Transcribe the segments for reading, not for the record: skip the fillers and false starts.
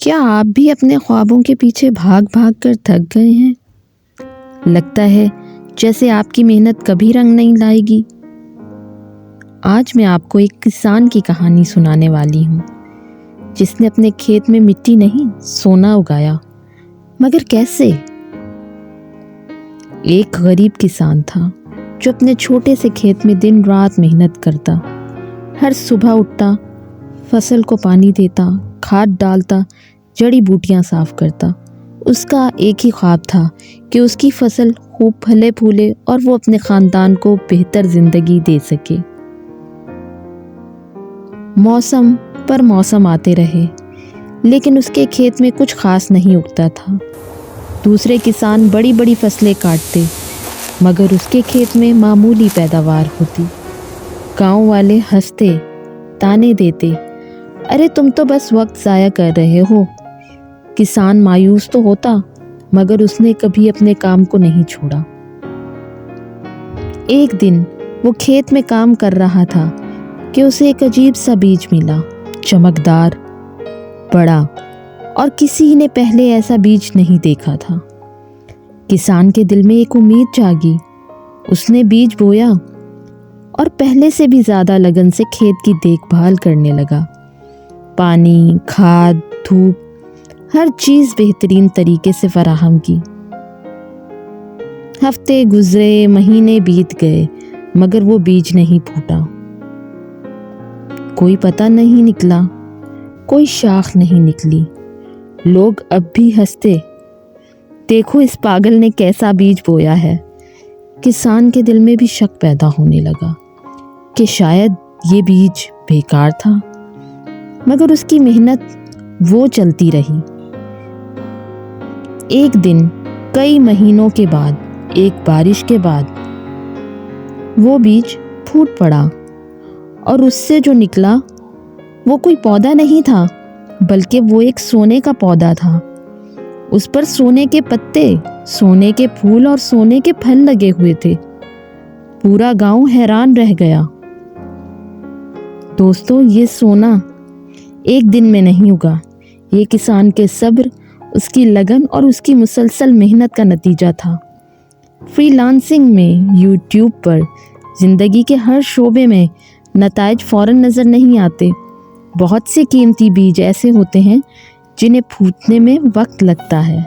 کیا آپ بھی اپنے خوابوں کے پیچھے بھاگ بھاگ کر تھک گئے ہیں؟ لگتا ہے جیسے آپ کی محنت کبھی رنگ نہیں لائے گی۔ آج میں آپ کو ایک کسان کی کہانی سنانے والی ہوں، جس نے اپنے کھیت میں مٹی نہیں سونا اگایا۔ مگر کیسے؟ ایک غریب کسان تھا جو اپنے چھوٹے سے کھیت میں دن رات محنت کرتا، ہر صبح اٹھتا، فصل کو پانی دیتا، کھاد ڈالتا، جڑی بوٹیاں صاف کرتا۔ اس کا ایک ہی خواب تھا کہ اس کی فصل خوب پھلے پھولے اور وہ اپنے خاندان کو بہتر زندگی دے سکے۔ موسم پر موسم آتے رہے، لیکن اس کے کھیت میں کچھ خاص نہیں اگتا تھا۔ دوسرے کسان بڑی بڑی فصلیں کاٹتے، مگر اس کے کھیت میں معمولی پیداوار ہوتی۔ گاؤں والے ہنستے، تانے دیتے، ارے تم تو بس وقت ضائع کر رہے ہو۔ کسان مایوس تو ہوتا، مگر اس نے کبھی اپنے کام کو نہیں چھوڑا۔ ایک دن وہ کھیت میں کام کر رہا تھا کہ اسے ایک عجیب سا بیج ملا، چمکدار، بڑا، اور کسی نے پہلے ایسا بیج نہیں دیکھا تھا۔ کسان کے دل میں ایک امید جاگی۔ اس نے بیج بویا اور پہلے سے بھی زیادہ لگن سے کھیت کی دیکھ بھال کرنے لگا۔ پانی، کھاد، دھوپ، ہر چیز بہترین طریقے سے فراہم کی۔ ہفتے گزرے، مہینے بیت گئے، مگر وہ بیج نہیں پھوٹا۔ کوئی پتا نہیں نکلا، کوئی شاخ نہیں نکلی۔ لوگ اب بھی ہنستے، دیکھو اس پاگل نے کیسا بیج بویا ہے۔ کسان کے دل میں بھی شک پیدا ہونے لگا کہ شاید یہ بیج بیکار تھا، مگر اس کی محنت وہ چلتی رہی۔ ایک دن، کئی مہینوں کے بعد، ایک بارش کے بعد، وہ بیج پھوٹ پڑا، اور اس سے جو نکلا وہ کوئی پودا نہیں تھا، بلکہ وہ ایک سونے کا پودا تھا۔ اس پر سونے کے پتے، سونے کے پھول اور سونے کے پھل لگے ہوئے تھے۔ پورا گاؤں حیران رہ گیا۔ دوستو، یہ سونا ایک دن میں نہیں اگا، یہ کسان کے صبر، اس کی لگن اور اس کی مسلسل محنت کا نتیجہ تھا۔ فری لانسنگ میں، یوٹیوب پر، زندگی کے ہر شعبے میں نتائج فوراً نظر نہیں آتے۔ بہت سے قیمتی بیج ایسے ہوتے ہیں جنہیں پھوٹنے میں وقت لگتا ہے۔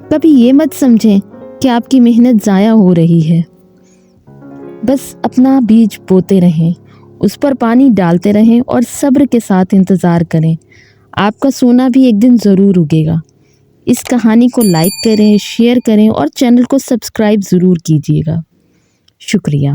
کبھی یہ مت سمجھیں کہ آپ کی محنت ضائع ہو رہی ہے۔ بس اپنا بیج بوتے رہیں، اس پر پانی ڈالتے رہیں اور صبر کے ساتھ انتظار کریں۔ آپ کا سونا بھی ایک دن ضرور اگے گا۔ اس کہانی کو لائک کریں، شیئر کریں اور چینل کو سبسکرائب ضرور کیجیے گا۔ شکریہ۔